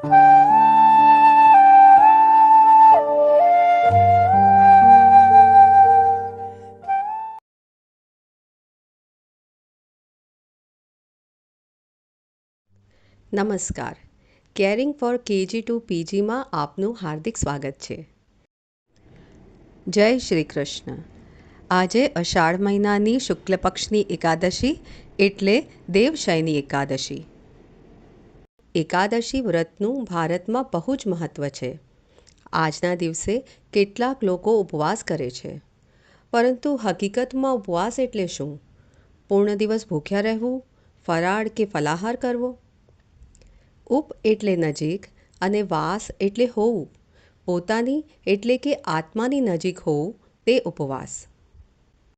નમસ્કાર. Carrying four KG two પીજીમાં આપનું હાર્દિક સ્વાગત છે. જય શ્રી કૃષ્ણ. આજે અષાઢ મહિનાની શુક્લ પક્ષની એકાદશી એટલે દેવશયની એકાદશી. એકાદશી વ્રતનું ભારતમાં બહુ જ મહત્ત્વ છે. આજના દિવસે કેટલાક લોકો ઉપવાસ કરે છે, પરંતુ હકીકતમાં ઉપવાસ એટલે શું? પૂર્ણ દિવસ ભૂખ્યા રહેવું, ફરાળ કે ફલાહાર કરવો? ઉપ એટલે નજીક અને વાસ એટલે હોવું, પોતાની એટલે કે આત્માની નજીક હોવું તે ઉપવાસ.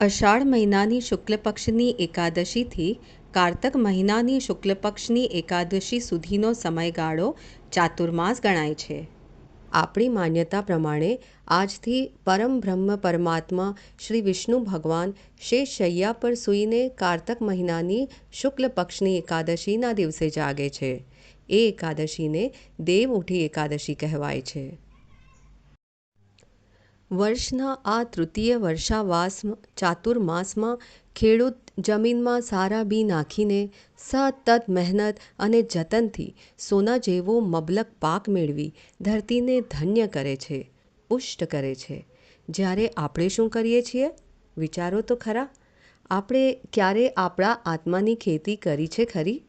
અષાઢ મહિનાની શુક્લ પક્ષની એકાદશીથી કારતક મહિનાની શુક્લ પક્ષની એકાદશી સુધીનો સમયગાળો ચાતુર્માસ ગણાય છે. આપણી માન્યતા પ્રમાણે આજથી પરમ બ્રહ્મ પરમાત્મા શ્રી વિષ્ણુ ભગવાન શેષ શૈયા પર સૂઈને કારતક મહિનાની શુક્લ પક્ષની એકાદશીના દિવસે જાગે છે. એ એકાદશીને દેવ ઉઠી એકાદશી કહેવાય છે. વર્ષના આ તૃતીય વર્ષાવાસ ચાતુર્માસમાં ખેડૂત જમીનમાં સારા બી નાખીને સતત મહેનત અને જતનથી સોના જેવો મબલક પાક મેળવી ધરતીને ધન્ય કરે છે, પુષ્ટ કરે છે. જ્યારે આપણે શું કરીએ છીએ? વિચારો તો ખરા. આપણે ક્યારે આપણા આત્માની ખેતી કરી છે ખરી?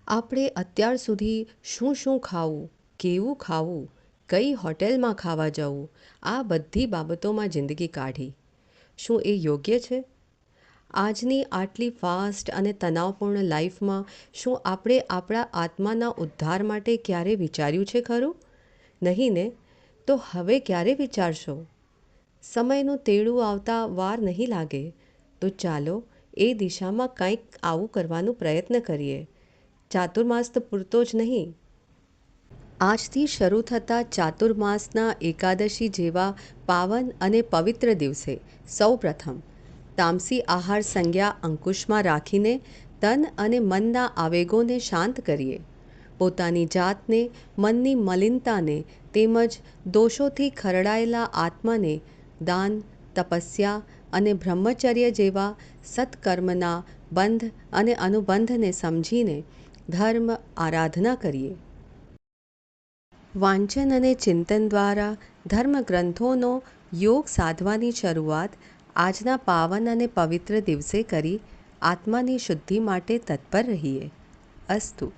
આપણે અત્યાર સુધી શું શું ખાવું, કેવું ખાવું, કઈ હોટેલમાં ખાવા જવું, આ બધી બાબતોમાં જિંદગી કાઢી. શું એ યોગ્ય છે? આજની આટલી ફાસ્ટ અને તણાવપૂર્ણ લાઈફમાં શું આપણે આપણા આત્માના ઉદ્ધાર માટે ક્યારે વિચાર્યું છે ખરું? નહીં ને? તો હવે ક્યારે વિચારશો? સમયનું તેડું આવતા વાર નહીં લાગે. તો ચાલો એ દિશામાં કંઈક આવું કરવાનો પ્રયત્ન કરીએ. ચાતુર્માસ તો પૂરતો જ નહીં. આજથી શરૂ થતા ચાતુર્માસના એકાદશી જેવા પાવન અને પવિત્ર દિવસે સૌપ્રથમ તામસી આહાર સંજ્ઞા અંકુશમાં રાખીને તન અને મનના આવેગોને શાંત કરીએ. પોતાની જાતને, મનની મલિનતાને તેમજ દોષોથી ખરડાયેલા આત્માને દાન, તપસ્યા અને બ્રહ્મચર્ય જેવા સત્કર્મના બંધ અને અનુબંધને સમજીને ધર્મ આરાધના કરીએ. વાંચન અને ચિંતન દ્વારા ધર્મગ્રંથોનો યોગ સાધવાની શરૂઆત આજના પાવન અને પવિત્ર દિવસે કરી આત્માની શુદ્ધિ માટે તત્પર રહીએ. અસ્તુ.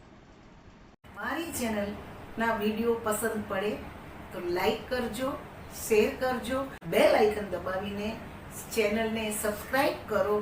મારી ચેનલના વિડીયો પસંદ પડે તો લાઈક કરજો, શેર કરજો, બેલ આઇકન દબાવીને ચેનલને સબસ્ક્રાઇબ કરો.